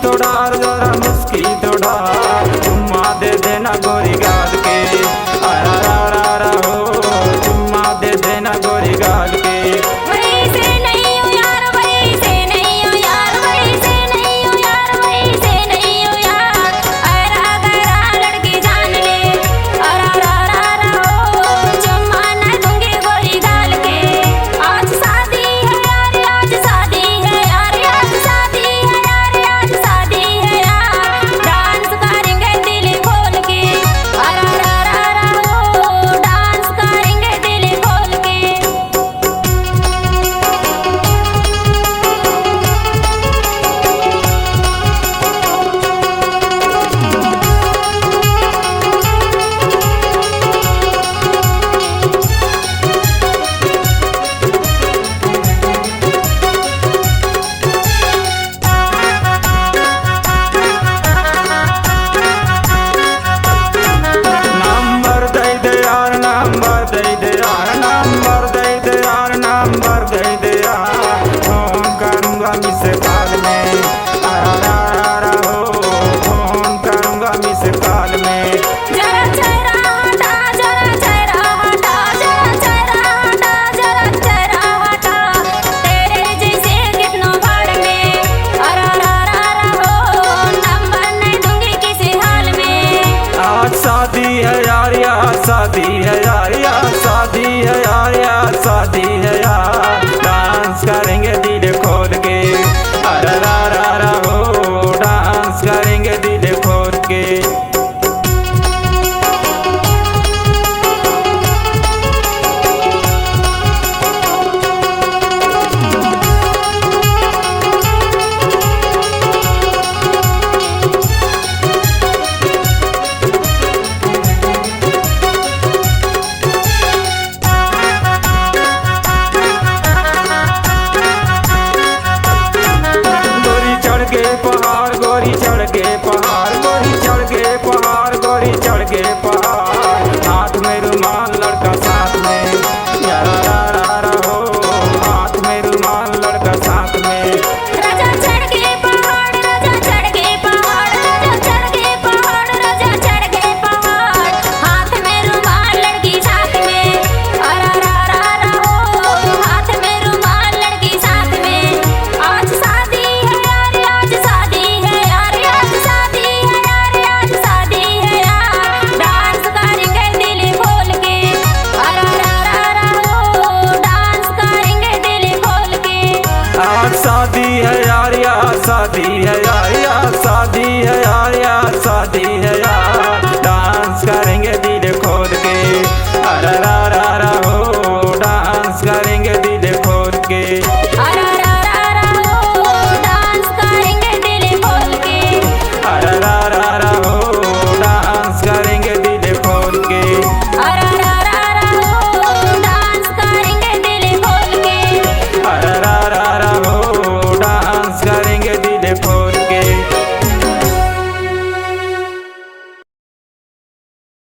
तो डार जरा मुस्की तो डार चुम्मा दे देना गोरी गाल के आरा रा रा रा हो चुम्मा दे देना गोरी गाल के। वैसे नहीं हो यार वैसे नहीं हो यार वैसे नहीं हो यार वैसे नहीं हो यार अरा गरा लड़की जान ले अरा रा रा रा हो चुम्मा न दूंगी गोरी गाल के। आज शादी है यार आज शादी है यार आज शादी है यार आज शादी है यार डांस करेंगे दिल खोल के अरा रा रा रा हो डांस करेंगे दिल खोल के। नंबर दे दे यार नंबर दे दे यार नंबर दे दे यार नंबर दे दे यार फोन करूंगा मिस कॉल में आरा रा रा रा हो फोन करूंगा मिस कॉल में। जरा चेहरा हटा जरा चेहरा हटा जरा चेहरा हटा जरा चेहरा हटा तेरे जैसे कितनों भाड़ में अरा रा रा रा हो नंबर नहीं दूंगी किसी हाल में। आज शादी है यार आज शादी है